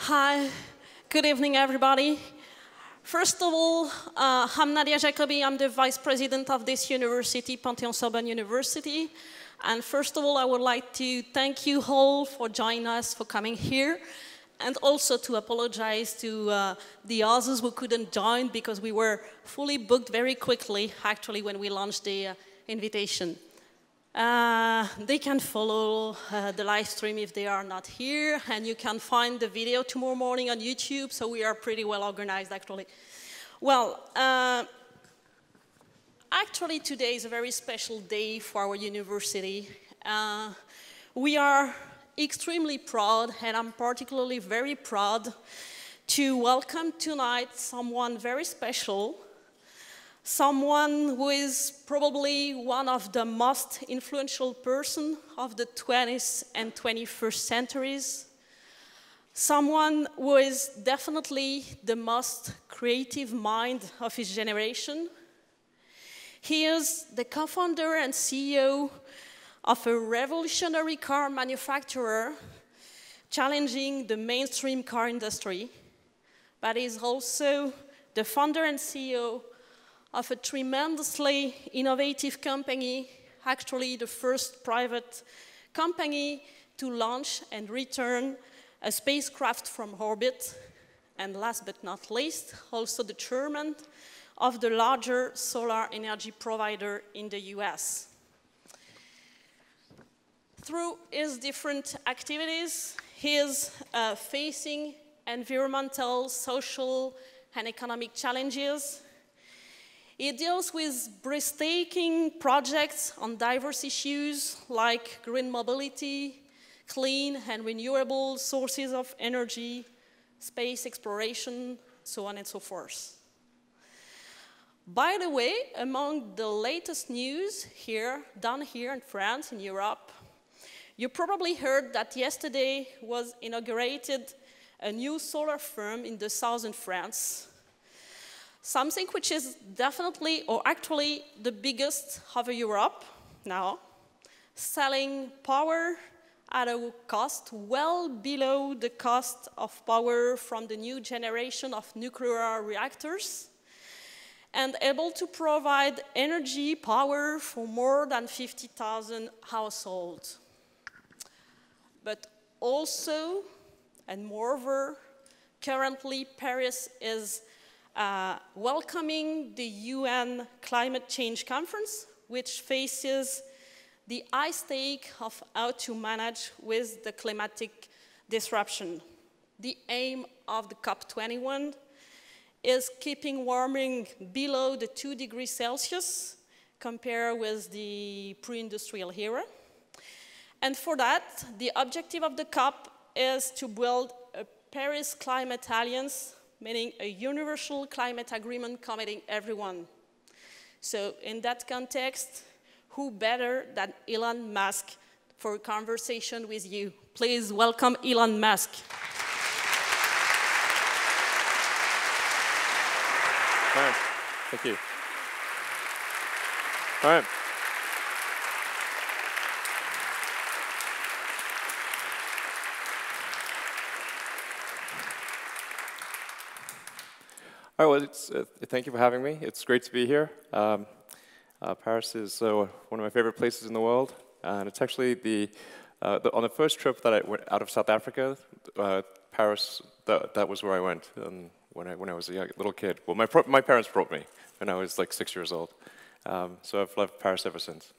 Hi, good evening, everybody. First of all, I'm Nadia Jacobi. I'm the vice president of this university, Panthéon-Sorbonne University. And first of all, I would like to thank you all for joining us, for coming here, and also to apologize to the others who couldn't join because we were fully booked very quickly, actually, when we launched the invitation. They can follow the live stream if they are not here, and you can find the video tomorrow morning on YouTube, so we are pretty well organized, actually. Well, actually today is a very special day for our university. We are extremely proud, and I'm particularly very proud to welcome tonight someone very special, someone who is probably one of the most influential person of the 20th and 21st centuries, someone who is definitely the most creative mind of his generation. He is the co-founder and CEO of a revolutionary car manufacturer challenging the mainstream car industry, but is also the founder and CEO of a tremendously innovative company, actually the first private company to launch and return a spacecraft from orbit, and last but not least, also the chairman of the larger solar energy provider in the US. Through his different activities, he is facing environmental, social, and economic challenges. He deals with breathtaking projects on diverse issues like green mobility, clean and renewable sources of energy, space exploration, so on and so forth. By the way, among the latest news down here in France, in Europe, you probably heard that yesterday was inaugurated a new solar farm in the southern France. Something which is definitely, or actually, the biggest of Europe now, selling power at a cost well below the cost of power from the new generation of nuclear reactors, and able to provide energy power for more than 50,000 households. But also, and moreover, currently Paris is welcoming the UN Climate Change Conference, which faces the high stake of how to manage with the climatic disruption. The aim of the COP21 is keeping warming below the 2 degrees Celsius compared with the pre-industrial era. And for that, the objective of the COP is to build a Paris Climate Alliance, meaning a universal climate agreement committing everyone. So in that context, who better than Elon Musk for a conversation with you? Please welcome Elon Musk. All right, thank you. All right. All right, well, thank you for having me. It's great to be here. Paris is one of my favorite places in the world, and it's actually on the first trip that I went out of South Africa, Paris, that was where I went when I was a little kid. Well, my parents brought me when I was like 6 years old, so I've loved Paris ever since.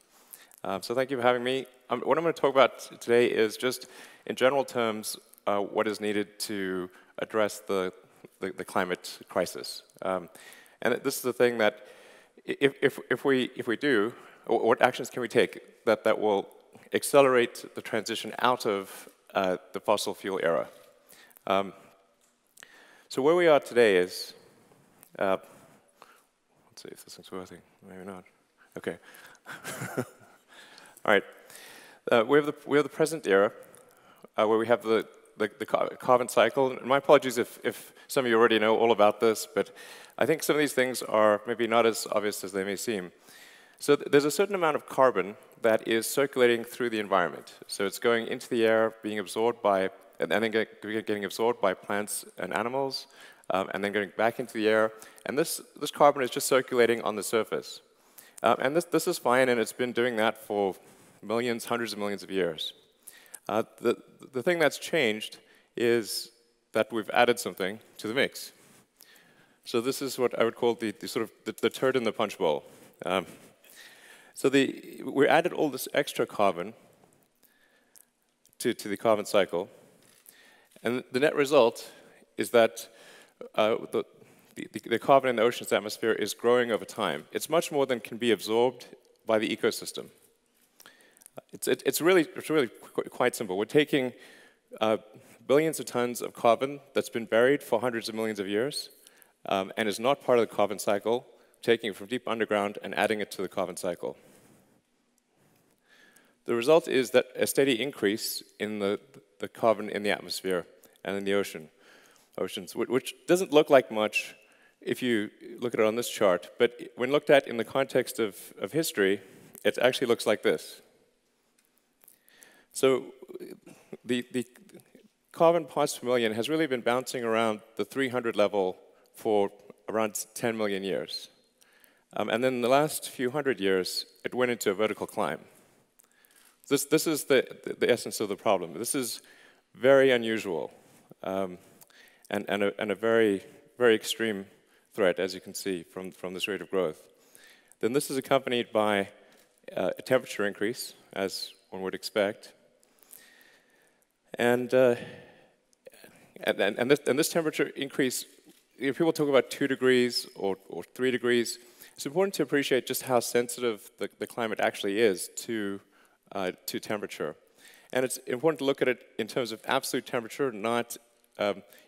So thank you for having me. What I'm going to talk about today is just, in general terms, what is needed to address the climate crisis. And this is the thing that if we do, what actions can we take that will accelerate the transition out of the fossil fuel era? So where we are today is, let's see if this thing's working, maybe not. Okay. All right. We have the present era, where we have the carbon cycle. And my apologies if some of you already know all about this, but I think some of these things are maybe not as obvious as they may seem. So there's a certain amount of carbon that is circulating through the environment. So it's going into the air, being absorbed by and then getting absorbed by plants and animals, and then getting back into the air. And this carbon is just circulating on the surface. And this is fine, and it's been doing that for millions, hundreds of millions of years. The thing that's changed is that we've added something to the mix. So this is what I would call the sort of the turd in the punch bowl. So we added all this extra carbon to the carbon cycle, and the net result is that the carbon in the ocean's atmosphere is growing over time. It's much more than can be absorbed by the ecosystem. It's really quite simple. We're taking billions of tons of carbon that's been buried for hundreds of millions of years and is not part of the carbon cycle, taking it from deep underground and adding it to the carbon cycle. The result is that a steady increase in the carbon in the atmosphere and in the oceans, which doesn't look like much if you look at it on this chart, but when looked at in the context of history, it actually looks like this. So the carbon parts per million has really been bouncing around the 300 level for around 10 million years. And then in the last few hundred years, it went into a vertical climb. This is the essence of the problem. This is very unusual and a very, very extreme threat, as you can see from this rate of growth. Then this is accompanied by a temperature increase, as one would expect. And this temperature increase, if people talk about 2 degrees or 3 degrees, it's important to appreciate just how sensitive the climate actually is to temperature. And it's important to look at it in terms of absolute temperature, not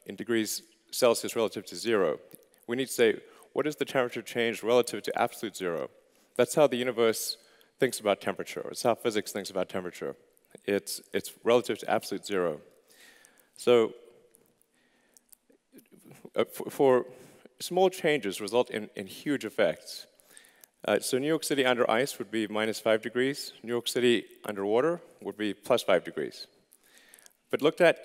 in degrees Celsius relative to 0. We need to say, what is the temperature change relative to absolute 0? That's how the universe thinks about temperature. It's how physics thinks about temperature. It's relative to absolute 0. So for small changes result in huge effects. So New York City under ice would be -5 degrees. New York City underwater would be +5 degrees. But looked at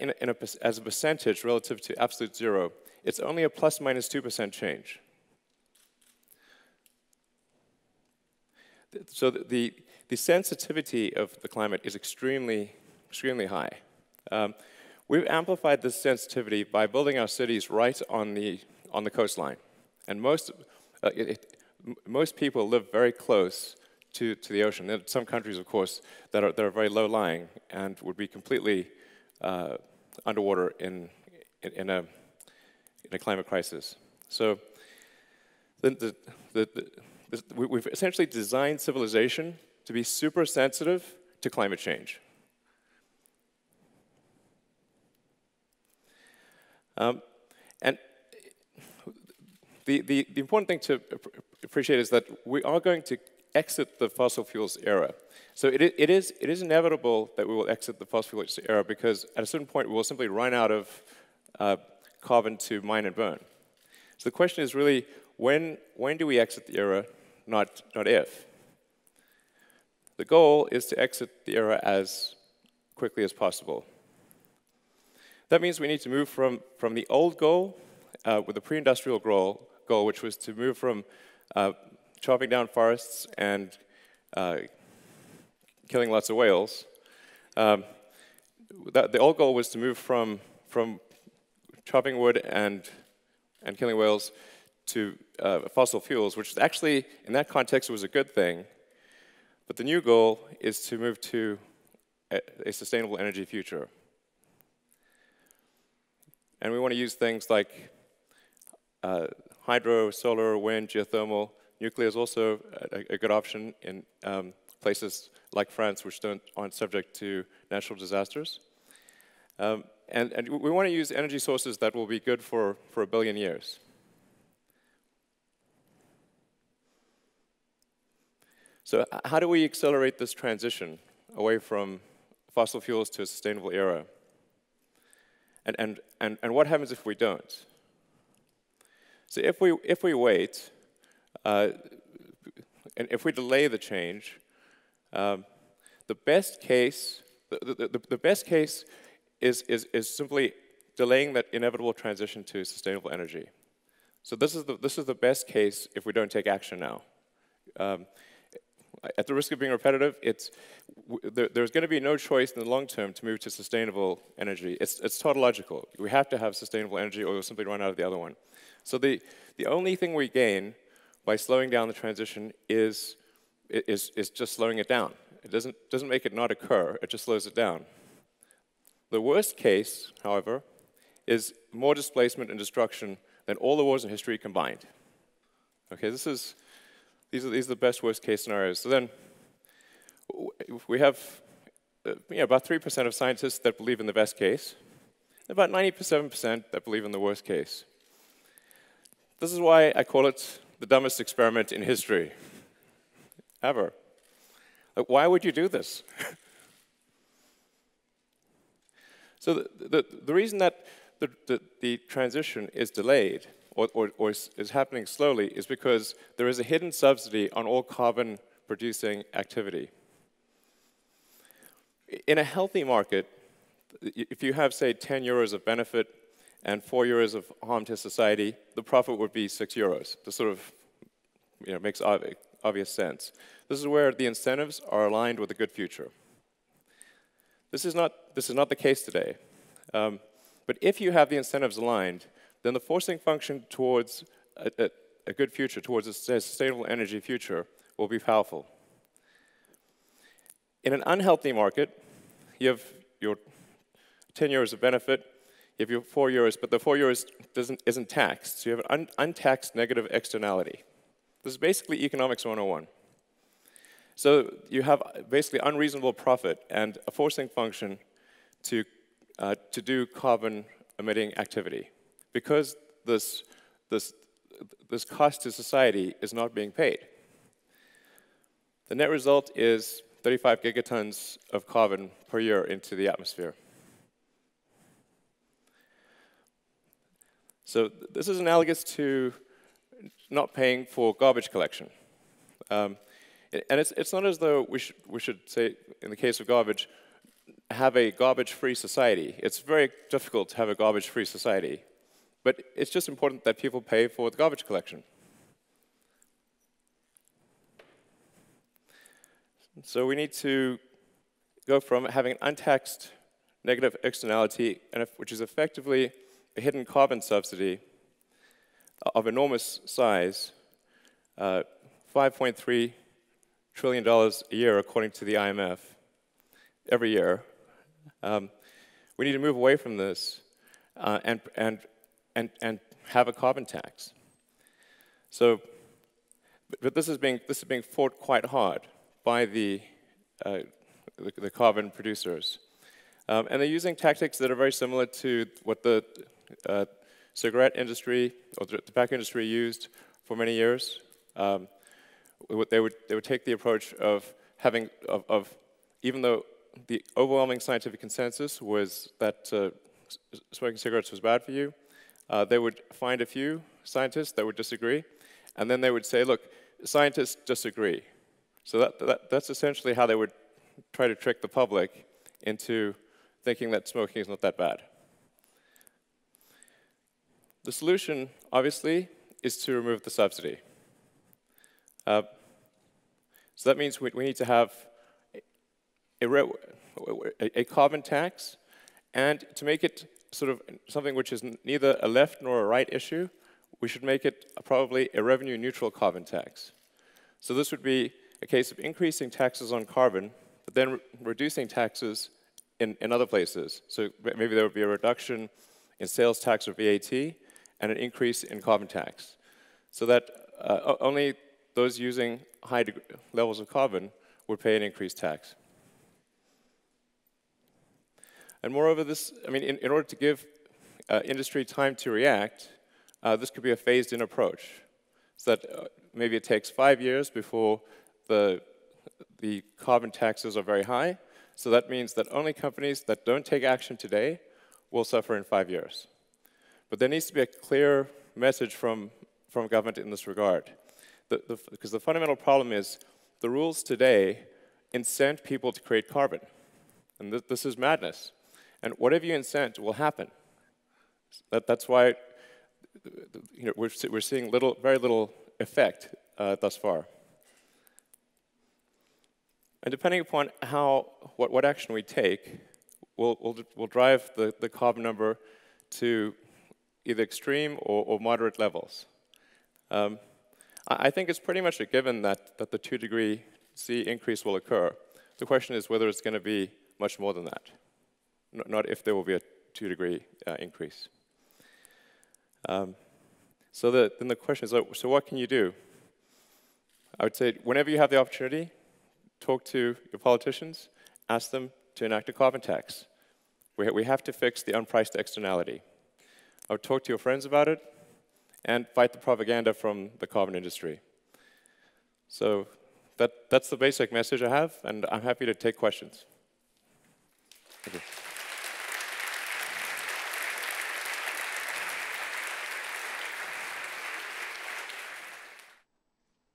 as a percentage relative to absolute 0, it's only a ±2% change. So the sensitivity of the climate is extremely, extremely high. We've amplified this sensitivity by building our cities right on the coastline, and most people live very close to the ocean. There are some countries, of course, that are very low-lying and would be completely underwater in a climate crisis. So we've essentially designed civilization to be super sensitive to climate change. And the important thing to appreciate is that we are going to exit the fossil fuels era. So it is inevitable that we will exit the fossil fuels era because at a certain point we will simply run out of carbon to mine and burn. So the question is really, when do we exit the era, not if. The goal is to exit the era as quickly as possible. That means we need to move from the old goal, with the pre-industrial goal, which was to move from chopping down forests and killing lots of whales. The old goal was to move from chopping wood and killing whales to fossil fuels, which actually, in that context, was a good thing. But the new goal is to move to a sustainable energy future. And we want to use things like hydro, solar, wind, geothermal. Nuclear is also a good option in places like France, which aren't subject to natural disasters. And we want to use energy sources that will be good for 1 billion years. So how do we accelerate this transition away from fossil fuels to a sustainable era? And what happens if we don't? So if we wait, and if we delay the change, the best case is simply delaying that inevitable transition to sustainable energy. So this is the best case if we don't take action now. At the risk of being repetitive, there's going to be no choice in the long term to move to sustainable energy. It's tautological. We have to have sustainable energy or we'll simply run out of the other one. So the only thing we gain by slowing down the transition is just slowing it down. It doesn't make it not occur, it just slows it down. The worst case, however, is more displacement and destruction than all the wars in history combined. Okay, these are the best worst case scenarios. So then we have about 3% of scientists that believe in the best case, about 97% that believe in the worst case. This is why I call it the dumbest experiment in history ever. Like, why would you do this? So the reason that the transition is delayed or is happening slowly is because there is a hidden subsidy on all carbon-producing activity. In a healthy market, if you have, say, 10 euros of benefit and 4 euros of harm to society, the profit would be 6 euros. This sort of makes obvious sense. This is where the incentives are aligned with a good future. This is not the case today. But if you have the incentives aligned, then the forcing function towards a good future, towards a sustainable energy future, will be powerful. In an unhealthy market, you have your 10 euros of benefit, you have your 4 euros, but the 4 euros isn't taxed. So you have an untaxed negative externality. This is basically economics 101. So you have basically unreasonable profit and a forcing function to do carbon-emitting activity, because this cost to society is not being paid. The net result is 35 gigatons of carbon per year into the atmosphere. So this is analogous to not paying for garbage collection. And it's not as though we should say, in the case of garbage, have a garbage-free society. It's very difficult to have a garbage-free society. But it's just important that people pay for the garbage collection. So we need to go from having an untaxed negative externality, which is effectively a hidden carbon subsidy of enormous size, $5.3 trillion a year, according to the IMF, every year. We need to move away from this and have a carbon tax. So, but this is being fought quite hard by the carbon producers, and they're using tactics that are very similar to what the cigarette industry or the tobacco industry used for many years. They would take the approach of even though the overwhelming scientific consensus was that smoking cigarettes was bad for you, they would find a few scientists that would disagree, and then they would say, look, scientists disagree. So that's essentially how they would try to trick the public into thinking that smoking is not that bad. The solution, obviously, is to remove the subsidy. So that means we need to have a carbon tax, and to make it sort of something which is neither a left nor a right issue, we should make it probably a revenue-neutral carbon tax. So this would be a case of increasing taxes on carbon, but then reducing taxes in other places. So maybe there would be a reduction in sales tax or VAT, and an increase in carbon tax, so that only those using high levels of carbon would pay an increased tax. And moreover, in order to give industry time to react, this could be a phased-in approach, so that maybe it takes 5 years before the carbon taxes are very high. So that means that only companies that don't take action today will suffer in 5 years. But there needs to be a clear message from government in this regard. Because the fundamental problem is the rules today incent people to create carbon. And this is madness. And whatever you incent will happen. That's why we're seeing very little effect thus far. And depending upon what action we take, we'll drive the carbon number to either extreme or moderate levels. I think it's pretty much a given that the 2 C increase will occur. The question is whether it's going to be much more than that, not if there will be a 2 increase. So then the question is, so what can you do? I would say whenever you have the opportunity, talk to your politicians, ask them to enact a carbon tax. We have to fix the unpriced externality. I would talk to your friends about it and fight the propaganda from the carbon industry. So that's the basic message I have, and I'm happy to take questions. Thank you.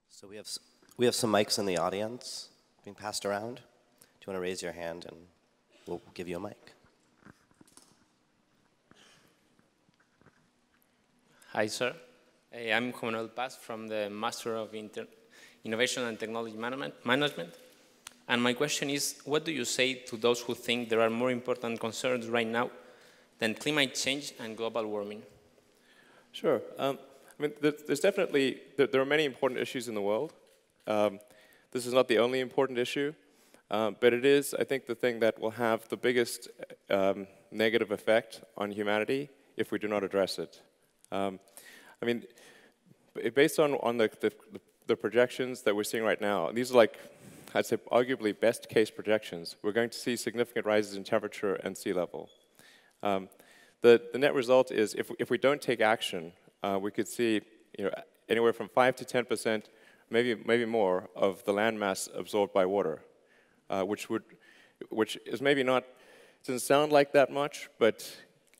So we have some mics in the audience being passed around. Do you want to raise your hand and we'll give you a mic? Hi, sir. I'm Juan Manuel Paz from the Master of Innovation and Technology Management. And my question is, what do you say to those who think there are more important concerns right now than climate change and global warming? Sure. I mean, there's definitely, there are many important issues in the world. This is not the only important issue, but it is, I think, the thing that will have the biggest negative effect on humanity if we do not address it. I mean, based on the projections that we're seeing right now, these are like, I'd say, arguably best case projections. We're going to see significant rises in temperature and sea level. The net result is, if we don't take action, we could see, anywhere from 5 to 10%, maybe more, of the land mass absorbed by water, which is maybe not, doesn't sound like that much, but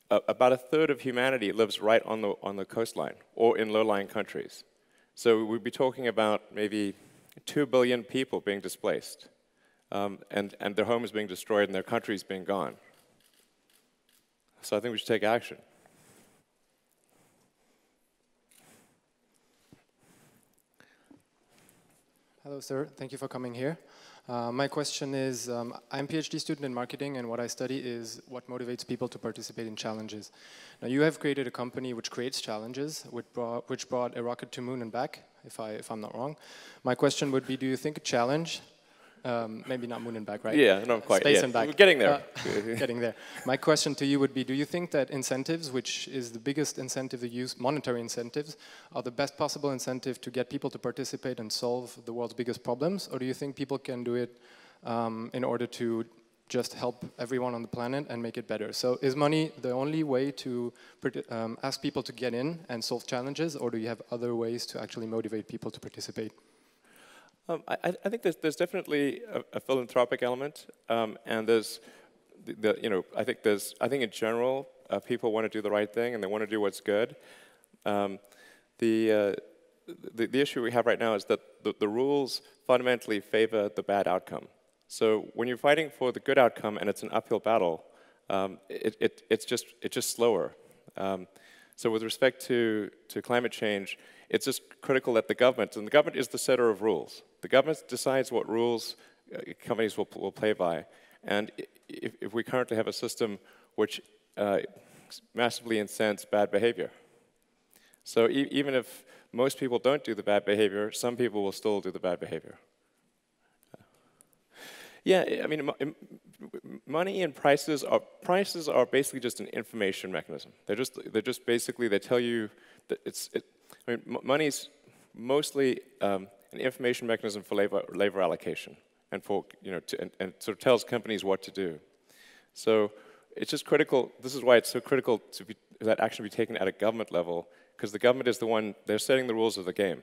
about a third of humanity lives right on the coastline or in low-lying countries. So we'd be talking about maybe 2 billion people being displaced, and their homes being destroyed and their countries being gone. So I think we should take action. Hello, sir. Thank you for coming here. My question is, I'm a PhD student in marketing, and what I study is what motivates people to participate in challenges. Now, you have created a company which creates challenges, which brought a rocket to moon and back, if I'm not wrong. My question would be, do you think a challenge, maybe not moon and back, right? Yeah, not quite. Space yeah. and back. We're getting there. Getting there. My question to you would be, do you think that incentives, which is the biggest incentive to use, monetary incentives, are the best possible incentive to get people to participate and solve the world's biggest problems? Or do you think people can do it in order to just help everyone on the planet and make it better? So is money the only way to ask people to get in and solve challenges, or do you have other ways to actually motivate people to participate? I think there's definitely a philanthropic element, and there's, I think in general people want to do the right thing and they want to do what's good. The issue we have right now is that the rules fundamentally favor the bad outcome. So when you're fighting for the good outcome and it's an uphill battle, it's just slower. So with respect to climate change, it's just critical that the government, and the government is the setter of rules. The government decides what rules companies will play by. And if we currently have a system which massively incents bad behavior. So even if most people don't do the bad behavior, some people will still do the bad behavior. Yeah, I mean, money and prices are basically just an information mechanism. They're just basically, they tell you that I mean, money's mostly an information mechanism for labor allocation, and for and sort of tells companies what to do. So it's just critical. This is why it's so critical that action be taken at a government level, because the government is the one, they're setting the rules of the game,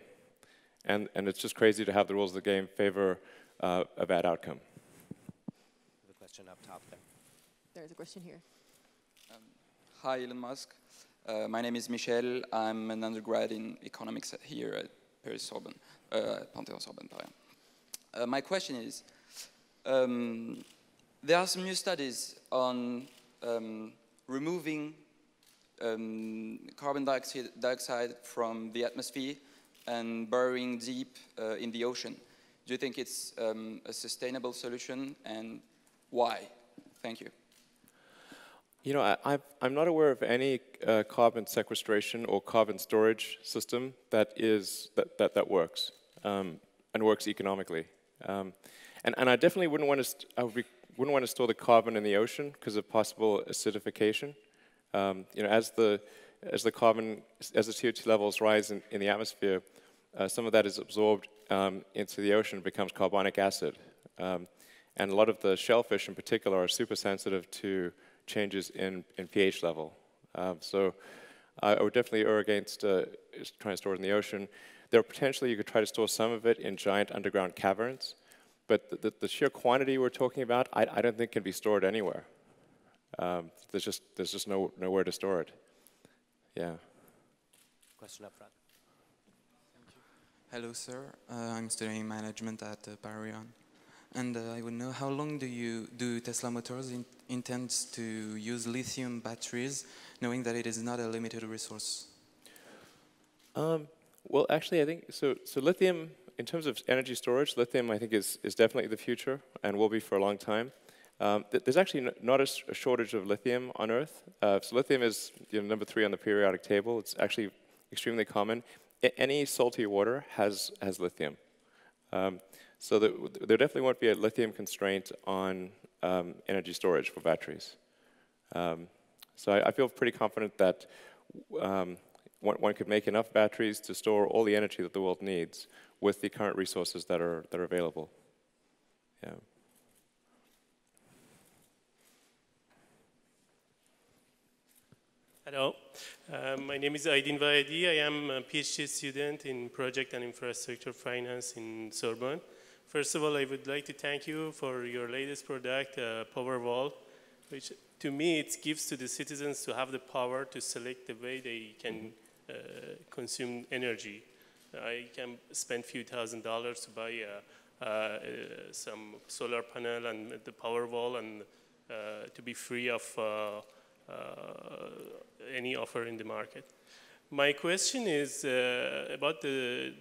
and it's just crazy to have the rules of the game favor a bad outcome. The question up top there. There's a question here. Hi, Elon Musk. My name is Michel. I'm an undergrad in economics here at Paris-Sorbonne, Panthéon-Sorbonne, my question is, there are some new studies on removing carbon dioxide from the atmosphere and burying deep in the ocean. Do you think it's a sustainable solution, and why? Thank you. You know, I'm not aware of any carbon sequestration or carbon storage system that works and works economically. And I definitely wouldn't want to store the carbon in the ocean because of possible acidification. You know, as the CO2 levels rise in the atmosphere, some of that is absorbed into the ocean and becomes carbonic acid. And a lot of the shellfish in particular are super sensitive to changes in pH level. So I would definitely err against trying to store it in the ocean. There potentially you could try to store some of it in giant underground caverns, but the sheer quantity we're talking about, I don't think can be stored anywhere. There's just nowhere to store it. Yeah. Question up front. Hello, sir. I'm studying management at Parion. And I would know, how long do Tesla Motors intend to use lithium batteries, knowing that it is not a limited resource? Well, actually, I think so lithium, in terms of energy storage, lithium I think is definitely the future and will be for a long time. There's actually not a shortage of lithium on Earth. So lithium is number 3 on the periodic table. It's actually extremely common. Any salty water has lithium. So there definitely won't be a lithium constraint on energy storage for batteries. So I feel pretty confident that one could make enough batteries to store all the energy that the world needs with the current resources that are available. Yeah. Hello, my name is Aydin Vahedi. I am a PhD student in Project and Infrastructure Finance in Sorbonne. First of all, I would like to thank you for your latest product, Powerwall, which to me it gives to the citizens to have the power to select the way they can consume energy. I can spend a few $1,000s to buy some solar panel and the Powerwall and to be free of any offer in the market. My question is about the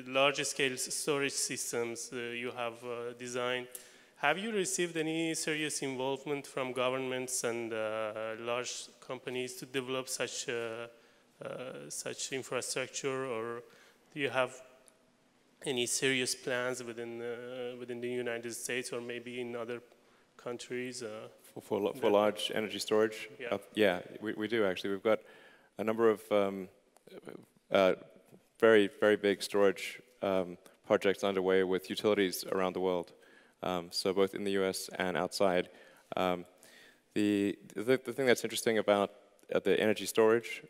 large-scale storage systems you have designed. Have you received any serious involvement from governments and large companies to develop such infrastructure, or do you have any serious plans within the United States or maybe in other countries? For large energy storage? Yeah, yeah, we do actually. We've got a number of very, very big storage projects underway with utilities around the world, so both in the US and outside. The thing that's interesting about the energy storage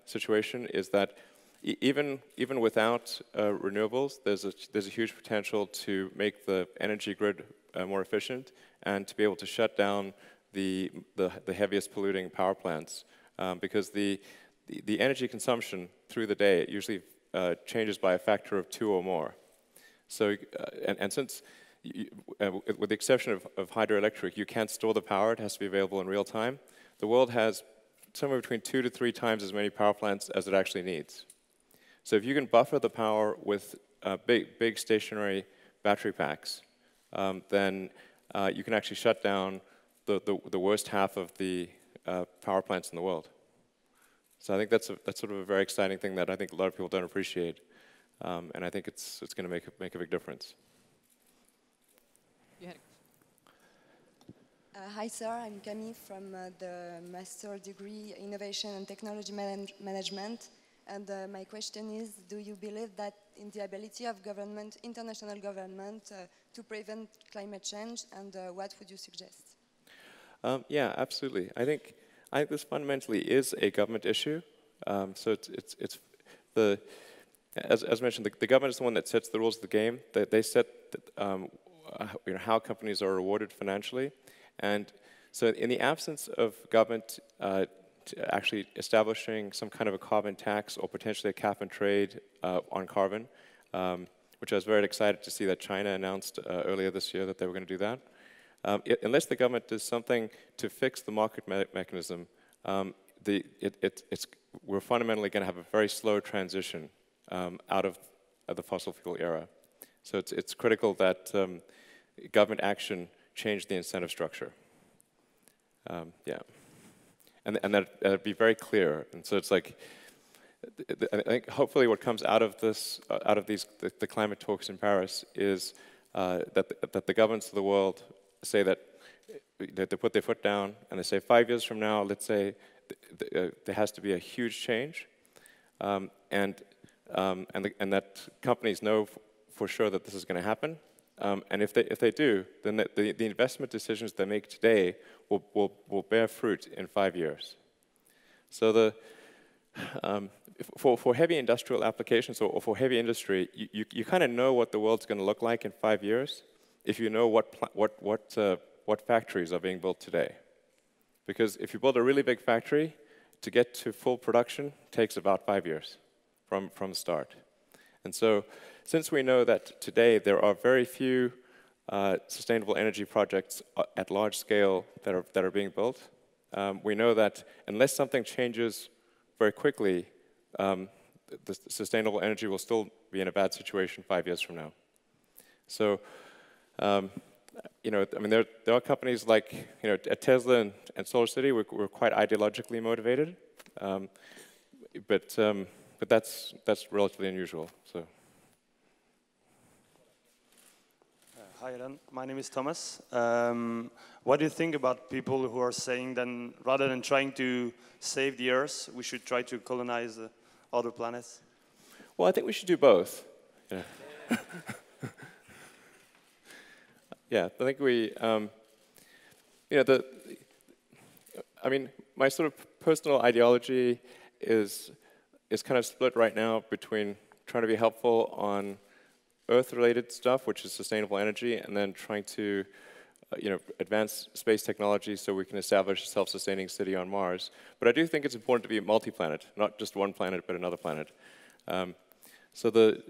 situation is that even without renewables, there's a huge potential to make the energy grid more efficient and to be able to shut down the heaviest polluting power plants, because the energy consumption through the day usually changes by a factor of 2 or more. So and since with the exception of hydroelectric, you can't store the power; it has to be available in real time. The world has somewhere between 2 to 3 times as many power plants as it actually needs. So if you can buffer the power with big stationary battery packs, then you can actually shut down the worst half of the power plants in the world. So I think that's sort of a very exciting thing that I think a lot of people don't appreciate, and I think it's going to make a big difference. Hi, sir. I'm Camille from the Master Degree Innovation and Technology Management. And my question is, do you believe that in the ability of government, international government, to prevent climate change, and what would you suggest? Yeah, absolutely. I think this fundamentally is a government issue. So it's as mentioned, the government is the one that sets the rules of the game. They set how companies are rewarded financially, and so in the absence of government actually establishing some kind of a carbon tax or potentially a cap and trade on carbon, which I was very excited to see that China announced earlier this year that they were going to do that. unless the government does something to fix the market mechanism, we're fundamentally going to have a very slow transition out of the fossil fuel era. So it's critical that government action change the incentive structure. Yeah, and that be very clear. And so it's like, I think hopefully what comes out of this, out of the climate talks in Paris, is that the governments of the world say that they put their foot down and they say 5 years from now, let's say there has to be a huge change, and that companies know for sure that this is going to happen. And if they do, then the investment decisions they make today will bear fruit in 5 years. So for heavy industrial applications or for heavy industry, you kind of know what the world's going to look like in 5 years if you know what factories are being built today. Because if you build a really big factory, to get to full production takes about 5 years from the start. And so, since we know that today there are very few sustainable energy projects at large scale that are being built, we know that unless something changes very quickly, the sustainable energy will still be in a bad situation 5 years from now. So, you know, I mean, there are companies like, you know, at Tesla and SolarCity, we're quite ideologically motivated, but that's relatively unusual. So. Hi, Ellen. My name is Thomas. What do you think about people who are saying that rather than trying to save the Earth, we should try to colonize other planets? Well, I think we should do both. Yeah. Yeah, I think we, you know, I mean, my sort of personal ideology is kind of split right now between trying to be helpful on Earth-related stuff, which is sustainable energy, and then trying to, you know, advance space technology so we can establish a self-sustaining city on Mars. But I do think it's important to be multi-planet, not just one planet, but another planet. So the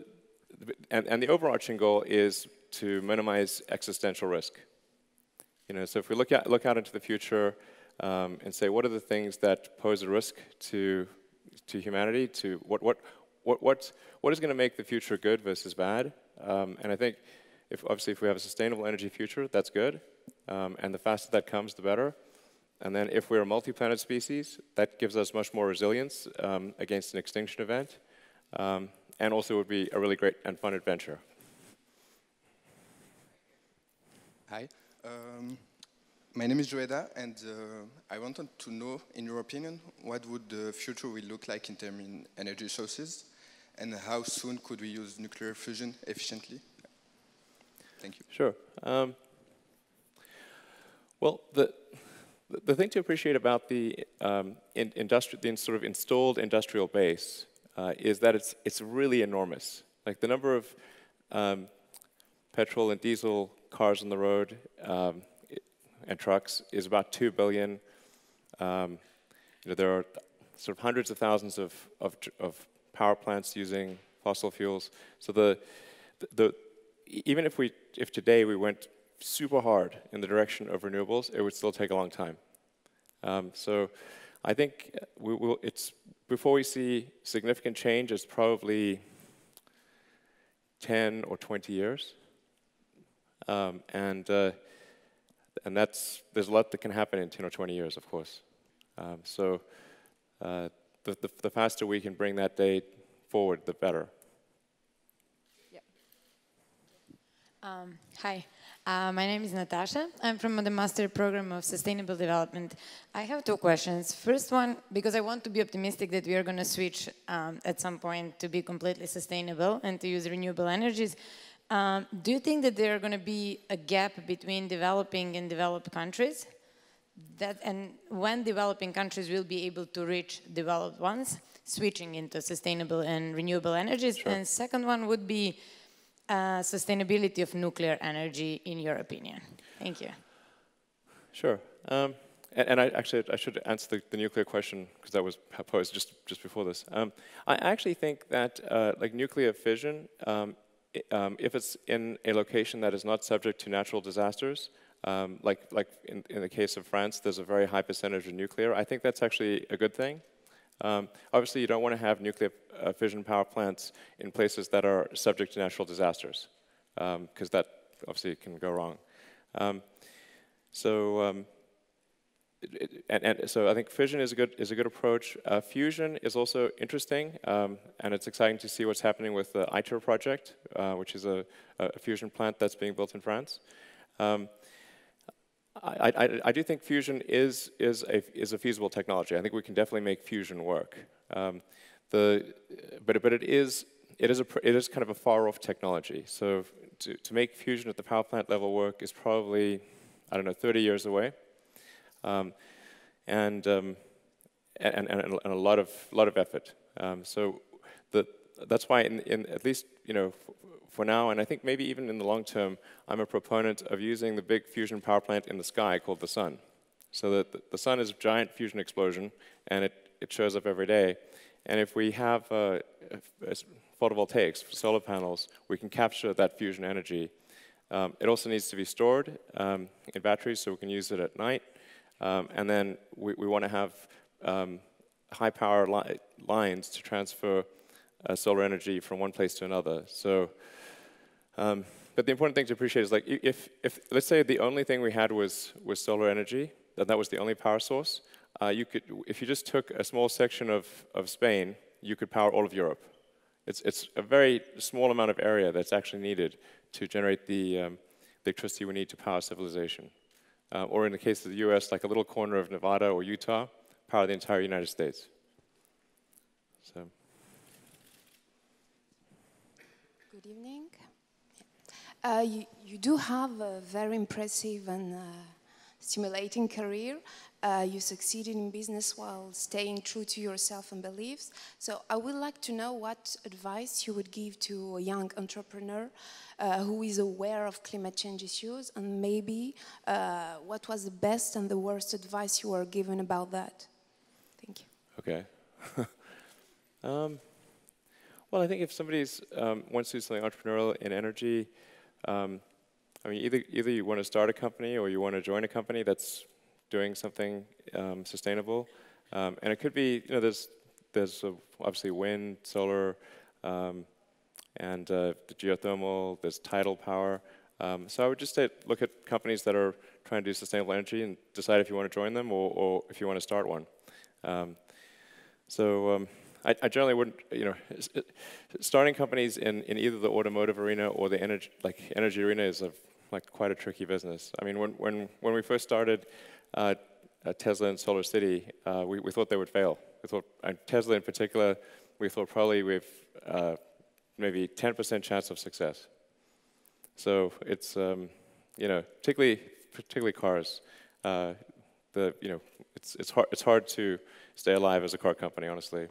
overarching goal is to minimize existential risk. You know, so if we look out into the future and say, what are the things that pose a risk to humanity? To what is going to make the future good versus bad? And I think, obviously, if we have a sustainable energy future, that's good. And the faster that comes, the better. And then if we're a multi-planet species, that gives us much more resilience against an extinction event. And also would be a really great and fun adventure. Hi. My name is Joeda, and I wanted to know, in your opinion, what would the future will look like in terms of energy sources, and how soon could we use nuclear fusion efficiently? Thank you. Sure. Well, the thing to appreciate about the sort of installed industrial base is that it's really enormous. Like the number of petrol and diesel cars on the road and trucks is about 2 billion. You know, there are sort of hundreds of thousands of power plants using fossil fuels. So even if today we went super hard in the direction of renewables, it would still take a long time. So I think before we see significant change, it's probably 10 or 20 years. And there's a lot that can happen in 10 or 20 years, of course. So the faster we can bring that date forward, the better. Yeah. Hi, my name is Natasha. I'm from the Master Program of Sustainable Development. I have two questions. First one, because I want to be optimistic that we are going to switch at some point to be completely sustainable and to use renewable energies. Do you think that there are going to be a gap between developing and developed countries? And when developing countries will be able to reach developed ones, switching into sustainable and renewable energies? Sure. And second one would be sustainability of nuclear energy, in your opinion. Thank you. Sure. And I should answer the nuclear question, because that was posed just before this. I actually think that like nuclear fission, if it's in a location that is not subject to natural disasters, Like in the case of France, there's a very high percentage of nuclear. I think that's actually a good thing. Obviously, you don't want to have nuclear fission power plants in places that are subject to natural disasters, because that obviously can go wrong. So I think fission is a good approach. Fusion is also interesting, and it's exciting to see what's happening with the ITER project, which is a fusion plant that's being built in France. I do think fusion is a feasible technology. I think we can definitely make fusion work. But it is kind of a far off technology. So to make fusion at the power plant level work is probably, I don't know, 30 years away, and a lot of effort. So that's why in at least for now, and I think maybe even in the long term, I'm a proponent of using the big fusion power plant in the sky called the sun. So that the sun is a giant fusion explosion, and it shows up every day. And if we have photovoltaics, solar panels, we can capture that fusion energy. It also needs to be stored in batteries so we can use it at night. And then we want to have high power lines to transfer solar energy from one place to another. So, but the important thing to appreciate is, like, if let's say the only thing we had was solar energy, that was the only power source, if you just took a small section of Spain, you could power all of Europe. It's a very small amount of area that's actually needed to generate the electricity we need to power civilization. Or in the case of the US, like a little corner of Nevada or Utah, power the entire United States. So. Good evening. You do have a very impressive and stimulating career. You succeeded in business while staying true to yourself and beliefs. So I would like to know what advice you would give to a young entrepreneur who is aware of climate change issues, and maybe what was the best and the worst advice you were given about that. Thank you. Okay. Well, I think if somebody wants to do something entrepreneurial in energy, I mean, either you want to start a company or you want to join a company that's doing something sustainable, and it could be, there's obviously wind, solar, and the geothermal. There's tidal power. So I would just say look at companies that are trying to do sustainable energy and decide if you want to join them or if you want to start one. I generally wouldn't, starting companies in either the automotive arena or the energy arena is quite a tricky business. I mean, when we first started Tesla and Solar City, we thought they would fail. We thought, Tesla in particular, we thought probably we've maybe 10% chance of success. So it's particularly cars. It's hard to stay alive as a car company, honestly.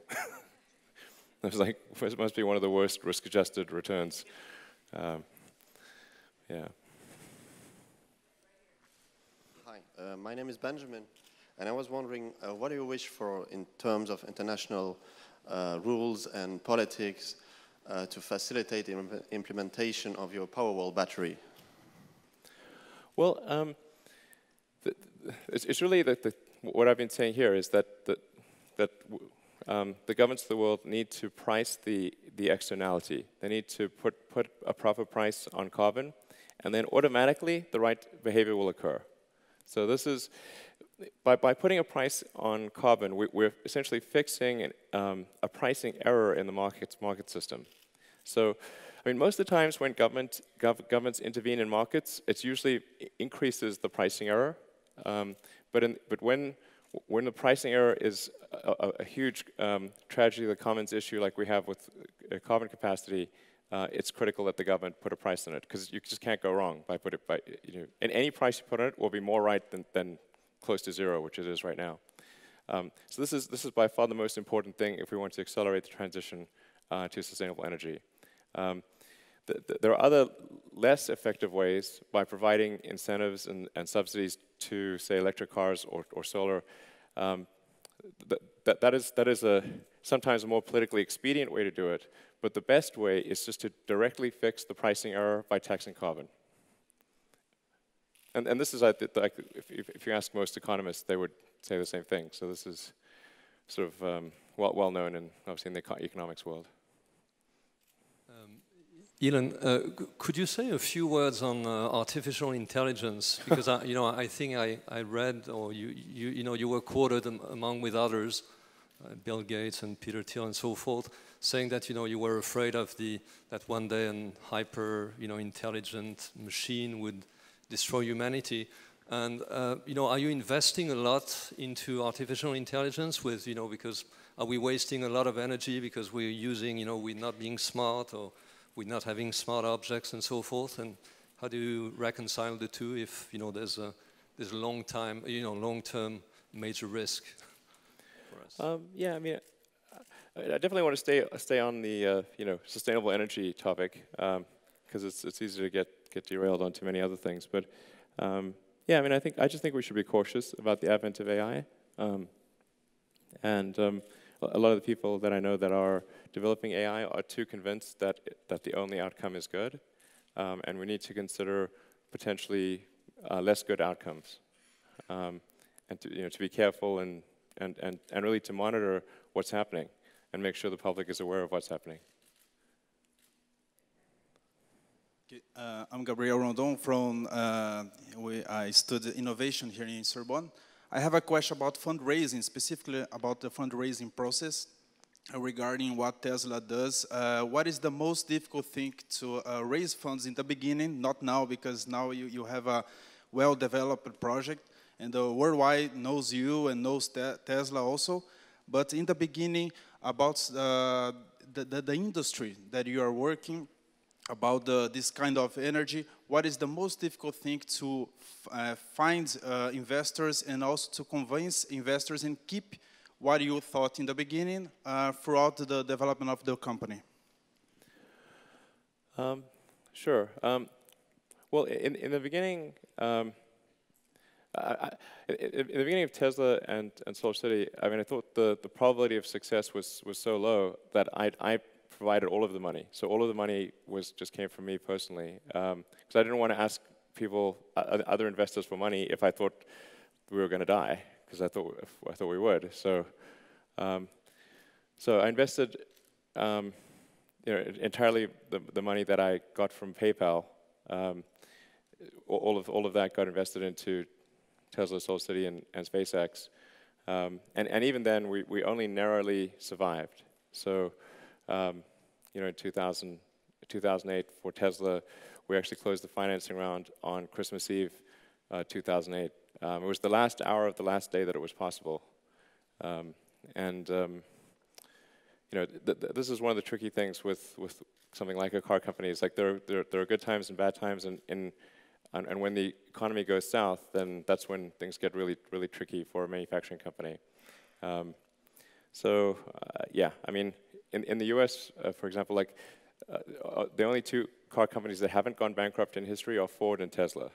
It must be one of the worst risk-adjusted returns. Yeah. Hi, my name is Benjamin, and I was wondering, what do you wish for in terms of international rules and politics to facilitate the implementation of your Powerwall battery? Well, it's really what I've been saying here is that the governments of the world need to price the externality. They need to put a proper price on carbon, and then automatically the right behavior will occur. So this is, by putting a price on carbon, we're essentially fixing a pricing error in the market system. So, I mean, most of the times when governments intervene in markets, it usually increases the pricing error. But when the pricing error is a huge tragedy of the commons issue like we have with carbon capacity, it's critical that the government put a price on it, because you just can't go wrong and any price you put on it will be more right than close to zero, which it is right now. So this is by far the most important thing if we want to accelerate the transition to sustainable energy. There are other less effective ways by providing incentives and subsidies to, say, electric cars or solar. That is sometimes a more politically expedient way to do it, but the best way is just to directly fix the pricing error by taxing carbon. and this is, like, if you ask most economists, they would say the same thing. So this is sort of well known, and obviously in the economics world. Elon, could you say a few words on artificial intelligence? Because I think I read, or you were quoted among with others, Bill Gates and Peter Thiel and so forth, saying that you were afraid of that one day an hyper intelligent machine would destroy humanity. And are you investing a lot into artificial intelligence because are we wasting a lot of energy because we're using we're not being smart, or we're not having smart objects and so forth? And how do you reconcile the two if there's a long-term major risk for us? Yeah, I mean, I definitely want to stay on the sustainable energy topic, because it's easy to get derailed on too many other things. But yeah, I mean, I just think we should be cautious about the advent of AI, and a lot of the people that I know that are developing AI are too convinced that the only outcome is good, and we need to consider potentially less good outcomes, and to be careful and really to monitor what's happening and make sure the public is aware of what's happening. I'm Gabriel Rondon from, I studied innovation here in Sorbonne. I have a question about fundraising, specifically about the fundraising process regarding what Tesla does. What is the most difficult thing to raise funds in the beginning, not now, because now you have a well-developed project and the worldwide knows you and knows Tesla also, but in the beginning about the industry that you are working, about this kind of energy, what is the most difficult thing to find investors and also to convince investors and keep what you thought in the beginning throughout the development of the company? Sure. Well, in the beginning, in the beginning of Tesla and SolarCity, I mean, I thought the probability of success was so low that I provided all of the money. So all of the money just came from me personally, because I didn't want to ask people, other investors, for money if I thought we were going to die, because I thought we would. So so I invested entirely the money that I got from PayPal. All of that got invested into Tesla, SolarCity, and SpaceX, and even then we only narrowly survived. So in 2008 for Tesla, we actually closed the financing round on Christmas Eve, 2008. It was the last hour of the last day that it was possible, this is one of the tricky things with something like a car company. It's like there are good times and bad times, and when the economy goes south, then that's when things get really tricky for a manufacturing company. Yeah, I mean, in the U.S., for example, like the only two car companies that haven't gone bankrupt in history are Ford and Tesla.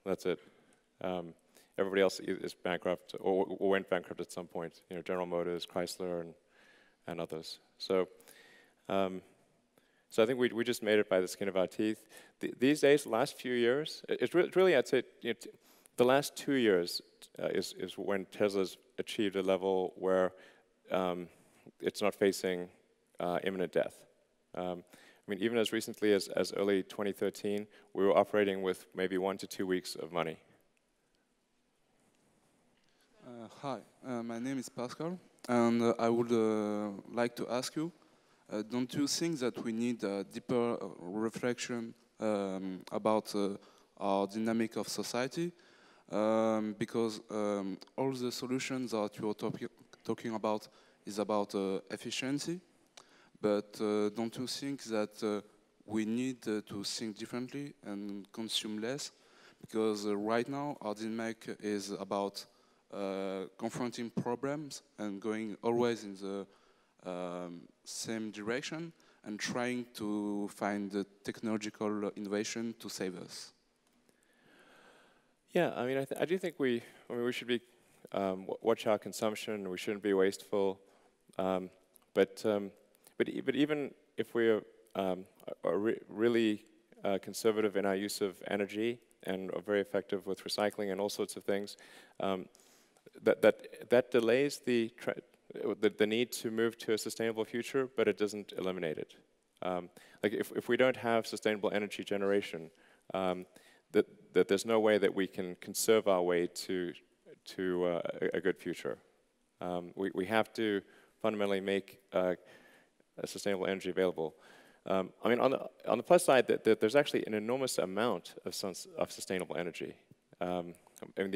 That's it. Everybody else is bankrupt or went bankrupt at some point. General Motors, Chrysler, and others. So I think we just made it by the skin of our teeth. These days, the last few years, it's really, I'd say, the last 2 years is when Tesla's achieved a level where it's not facing imminent death. I mean, even as recently as early 2013, we were operating with maybe 1 to 2 weeks of money. Hi, my name is Pascal, and I would like to ask you, don't you think that we need a deeper reflection about our dynamic of society? Because all the solutions that you're talking about is about efficiency, but don't you think that we need to think differently and consume less? Because right now our dynamic is about confronting problems and going always in the same direction and trying to find the technological innovation to save us. Yeah, I mean, I do think we should be watch our consumption. We shouldn't be wasteful, but even if we are really conservative in our use of energy, and are very effective with recycling and all sorts of things, that delays the need to move to a sustainable future, but it doesn't eliminate it. Like if we don't have sustainable energy generation, that there's no way that we can conserve our way to a good future. We have to fundamentally make sustainable energy available. I mean, on the plus side, there's actually an enormous amount of sustainable energy. I mean,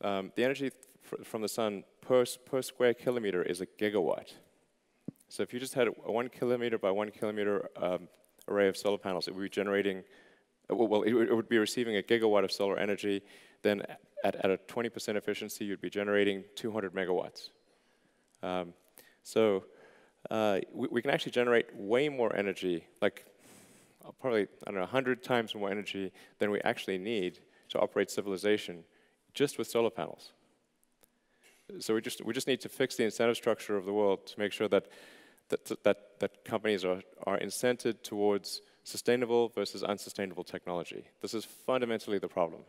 the energy from the sun per square kilometer is a gigawatt. So if you just had a 1 kilometer by 1 kilometer array of solar panels, it would be generating, well, it would be receiving a gigawatt of solar energy. Then at a 20% efficiency, you'd be generating 200 megawatts. So we can actually generate way more energy, like probably, I don't know, 100 times more energy than we actually need to operate civilization just with solar panels. So we just need to fix the incentive structure of the world to make sure that companies are incented towards sustainable versus unsustainable technology. This is fundamentally the problem.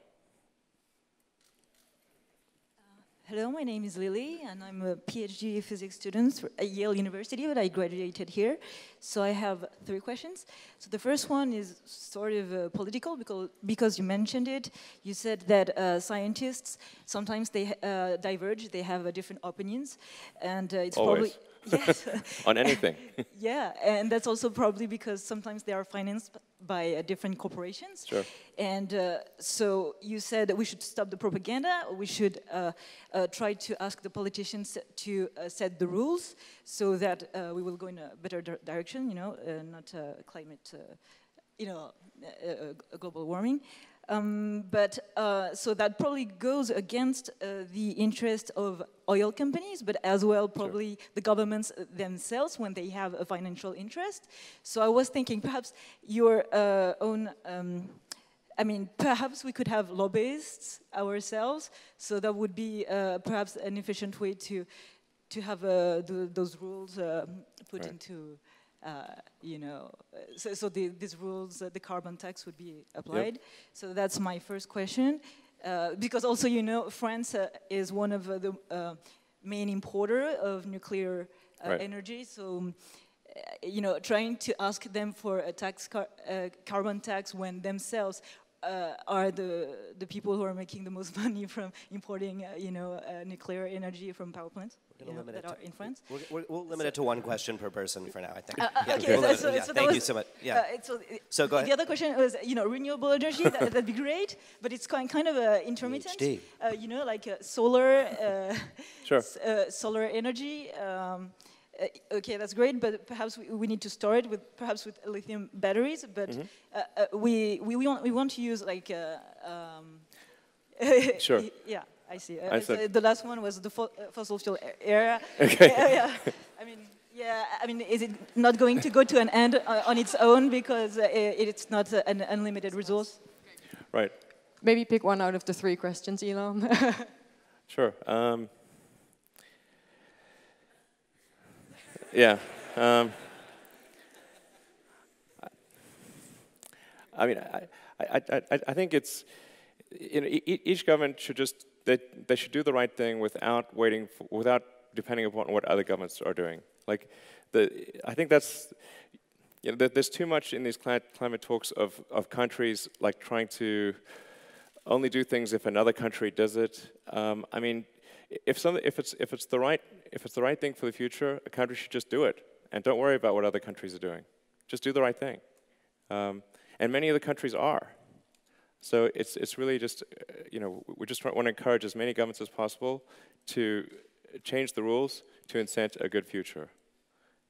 Hello, my name is Lily, and I'm a PhD physics student at Yale University, but I graduated here. So I have 3 questions. So the first one is sort of political, because you mentioned it. You said that scientists, sometimes they diverge, they have different opinions, and it's Always. probably... Yes. On anything. Yeah, and that's also probably because sometimes they are financed by different corporations. Sure. And so you said that we should stop the propaganda, we should try to ask the politicians to set the rules so that we will go in a better direction, you know, not climate, you know, global warming. So that probably goes against the interest of oil companies, but as well probably sure. the governments themselves when they have a financial interest. So I was thinking perhaps your own, I mean, perhaps we could have lobbyists ourselves, so that would be perhaps an efficient way to have those rules put right. into you know, so these rules, the carbon tax would be applied. Yep. So that's my first question. Because also, you know, France is one of the main importer of nuclear right. energy. So, you know, trying to ask them for a carbon tax when themselves are the people who are making the most money from importing, you know, nuclear energy from power plants that are in France. We'll limit it to 1 question per person for now, I think. Okay, so thank you so much. Yeah. So go ahead. The other question was, you know, renewable energy, that'd be great, but it's kind of intermittent. You know, like solar, sure. Solar energy. Okay, that's great, but perhaps we need to start with with lithium batteries. But we want to use like sure. Yeah, I see. So the last one was the fossil fuel era. Okay. Yeah. I mean, is it not going to go to an end on its own because it's not an unlimited resource? Right. Maybe pick one out of the 3 questions, Elon. Sure. Yeah. I mean, I think it's, you know, each government should just they should do the right thing without without depending upon what other governments are doing. Like, I think that's, you know, there's too much in these climate talks of countries like trying to only do things if another country does it. I mean, if it's the right thing for the future, a country should just do it and don't worry about what other countries are doing. Just do the right thing, and many of the countries are. So it's really just, you know, we just want to encourage as many governments as possible to change the rules to incent a good future.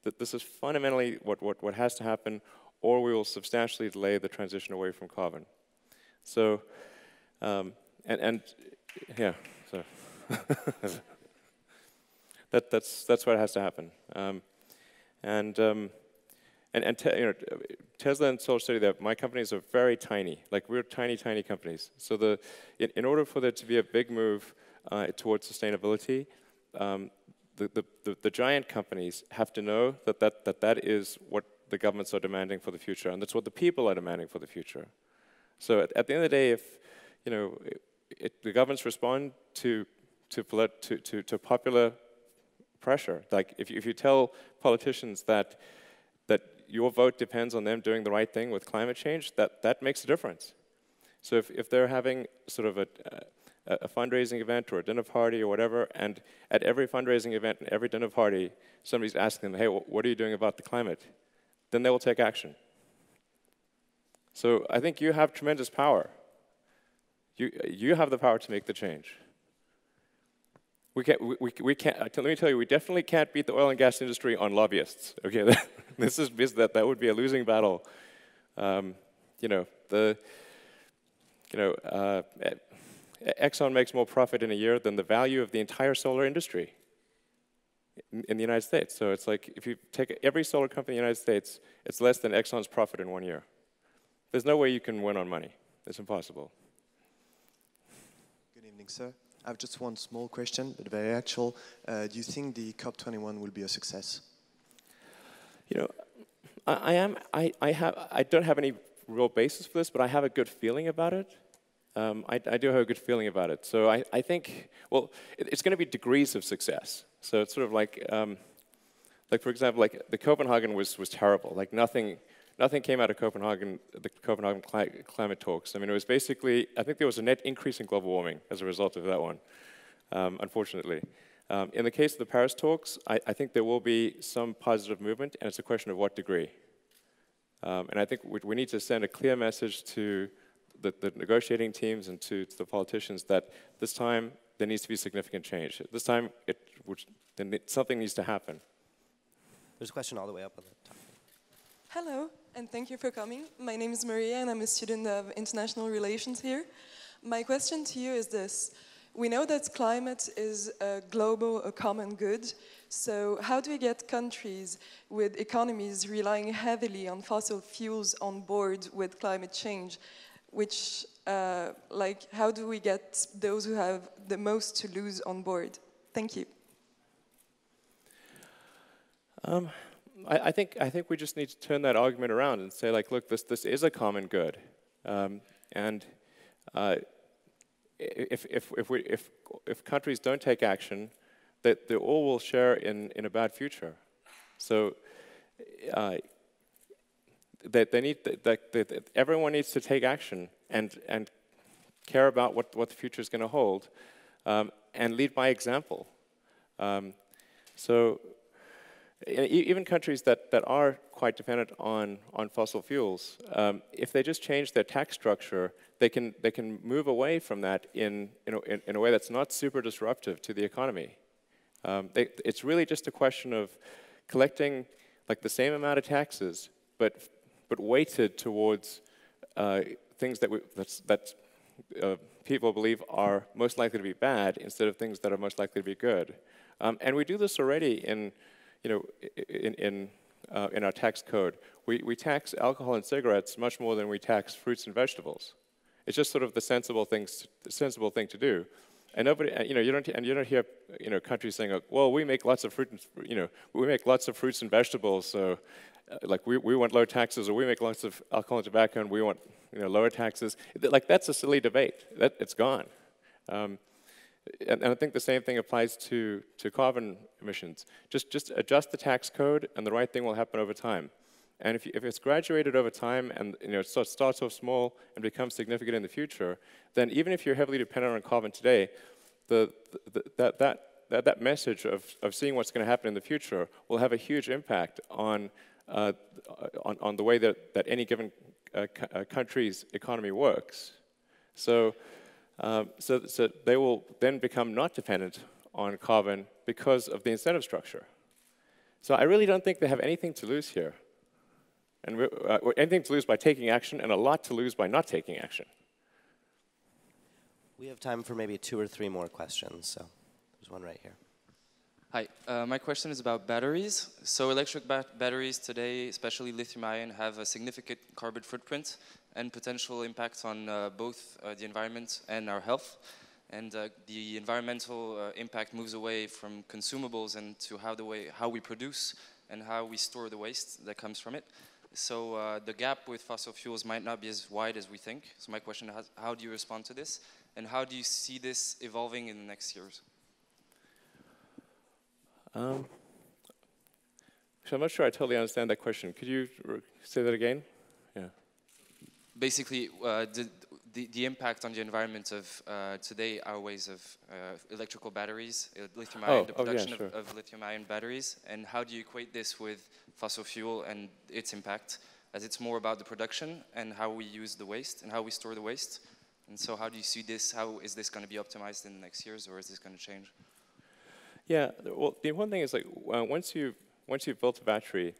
That this is fundamentally what has to happen, or we will substantially delay the transition away from carbon. So, and yeah, so that's what has to happen. You know, Tesla and SolarStudy, my companies are very tiny. Like, we're tiny companies. So in order for there to be a big move towards sustainability, the giant companies have to know that is what the governments are demanding for the future, and that's what the people are demanding for the future. So at the end of the day, if the governments respond to popular pressure, like if you tell politicians that your vote depends on them doing the right thing with climate change, that makes a difference. So if they're having sort of a fundraising event or a dinner party or whatever, and at every fundraising event and every dinner party, somebody's asking them, hey, what are you doing about the climate? Then they will take action. So I think you have tremendous power. You have the power to make the change. We can't, let me tell you, we definitely can't beat the oil and gas industry on lobbyists. Okay, that would be a losing battle. Exxon makes more profit in a year than the value of the entire solar industry in the United States. So it's like, if you take every solar company in the United States, it's less than Exxon's profit in 1 year. There's no way you can win on money. It's impossible. Good evening, sir. I have just one small question, but very actual. Do you think the COP21 will be a success? I don't have any real basis for this, but I have a good feeling about it. I do have a good feeling about it. So I think, well, it's going to be degrees of success. So it's sort of like for example, like the Copenhagen was terrible. Like nothing came out of Copenhagen, the Copenhagen climate talks. I mean, it was basically, I think there was a net increase in global warming as a result of that one, unfortunately. In the case of the Paris talks, I think there will be some positive movement, and it's a question of what degree. And I think we need to send a clear message to the negotiating teams and to the politicians that this time there needs to be significant change. This time, something needs to happen. There's a question all the way up on the top. Hello, and thank you for coming. My name is Maria, and I'm a student of international relations here. My question to you is this. We know that climate is a global, a common good. So how do we get countries with economies relying heavily on fossil fuels on board with climate change? Which, how do we get those who have the most to lose on board? Thank you. I think we just need to turn that argument around and say, like, look, this is a common good, and if countries don't take action, that they all will share in a bad future. So that everyone needs to take action and care about what the future is going to hold, and lead by example. So even countries that are quite dependent on fossil fuels, if they just change their tax structure, they can move away from that in a way that's not super disruptive to the economy. It's really just a question of collecting like the same amount of taxes, but weighted towards things that people believe are most likely to be bad instead of things that are most likely to be good. And we do this already in our tax code. We tax alcohol and cigarettes much more than we tax fruits and vegetables. It's just sort of the sensible thing to do. And nobody, you don't hear, countries saying, well, we make lots of fruit, we make lots of fruits and vegetables, so like we want low taxes, or we make lots of alcohol and tobacco, and we want lower taxes. Like that's a silly debate. It's gone. And I think the same thing applies to carbon emissions. Just adjust the tax code, and the right thing will happen over time. And if it's graduated over time, and it starts off small and becomes significant in the future, then even if you're heavily dependent on carbon today, that message of seeing what's going to happen in the future will have a huge impact on the way that any given country's economy works. So they will then become not dependent on carbon because of the incentive structure. So I really don't think they have anything to lose here. And anything to lose by taking action, and a lot to lose by not taking action. We have time for maybe 2 or 3 more questions, so there's one right here. Hi, my question is about batteries. So electric batteries today, especially lithium-ion, have a significant carbon footprint and potential impacts on both the environment and our health. And the environmental impact moves away from consumables and to how we produce and how we store the waste that comes from it. So the gap with fossil fuels might not be as wide as we think. So my question is, how do you respond to this? And how do you see this evolving in the next years? So I'm not sure I totally understand that question. Could you say that again? Yeah. Basically, the impact on the environment of today our ways of electrical batteries, lithium-ion, the production of lithium-ion batteries, and how do you equate this with fossil fuel and its impact, as it's more about the production and how we use the waste and how we store the waste. And so how do you see this? How is this going to be optimized in the next years, or is this going to change? Yeah, well, the important thing is like once you've built a battery,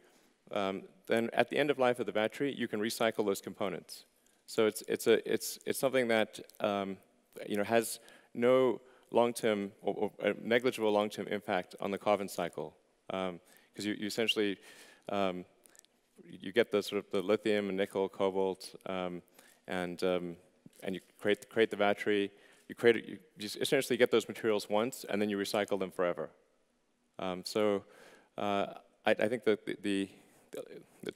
then at the end of life of the battery, you can recycle those components. So it's something that has no long-term or negligible long-term impact on the carbon cycle, because you essentially you get the sort of the lithium and nickel, cobalt, and you create the battery. You just essentially get those materials once, and then you recycle them forever. So I think that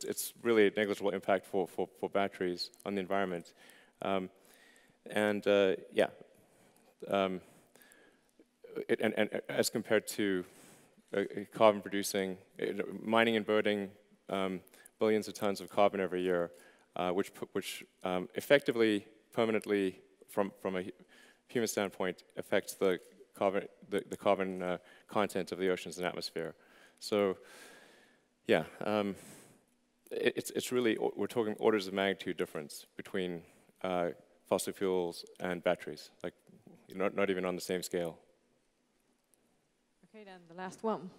it's really a negligible impact for batteries on the environment. And as compared to carbon producing, mining and burning billions of tons of carbon every year, which effectively, permanently, from a human standpoint, affects the carbon content of the oceans and atmosphere. So, yeah, it's really, we're talking orders of magnitude difference between fossil fuels and batteries, like not even on the same scale. Okay, then the last one.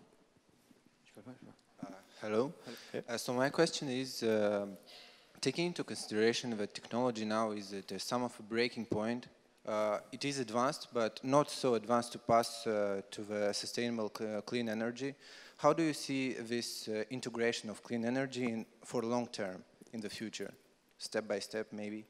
Hello. So my question is, taking into consideration that technology now is at some of a breaking point, it is advanced, but not so advanced to pass to the sustainable clean energy. How do you see this integration of clean energy for long term in the future, step by step, maybe?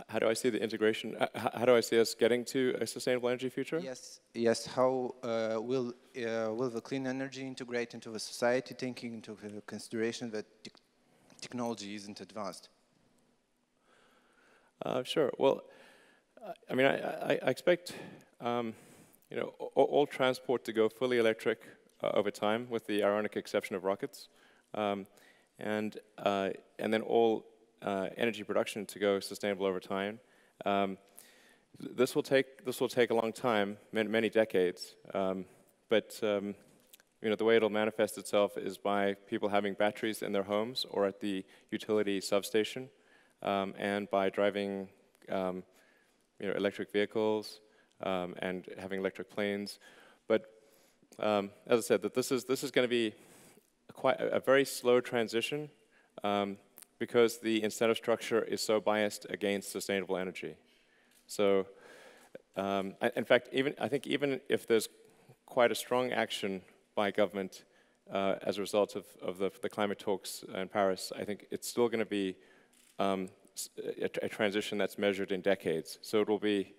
How do I see the integration? How do I see us getting to a sustainable energy future? Yes. Yes. How will the clean energy integrate into the society, taking into consideration that technology isn't advanced? Sure. Well, I mean, I expect all transport to go fully electric over time, with the ironic exception of rockets, and then all energy production to go sustainable over time. This will take a long time, many decades, but the way it'll manifest itself is by people having batteries in their homes or at the utility substation, and by driving electric vehicles and having electric planes. But as I said, that this is going to be quite a very slow transition, because the incentive structure is so biased against sustainable energy. So, in fact, I think even if there's quite a strong action by government as a result of the climate talks in Paris, I think it's still going to be a transition that's measured in decades. So it will be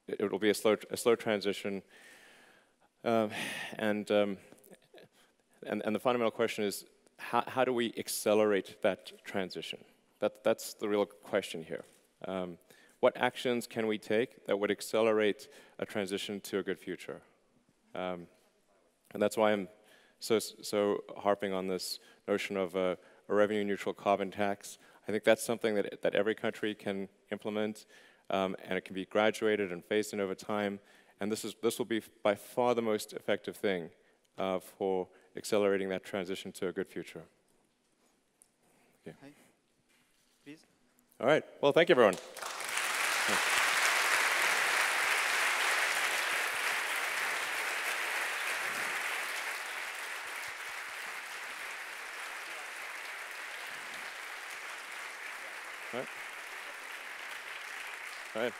a slow transition, and the fundamental question is, how do we accelerate that transition? That's the real question here. What actions can we take that would accelerate a transition to a good future? And that's why I'm so harping on this notion of a revenue-neutral carbon tax. I think that's something that every country can implement, and it can be graduated and phased in over time. And this will be by far the most effective thing for accelerating that transition to a good future. Okay. Hi. Please. All right. Well, thank you, everyone. All right. All right.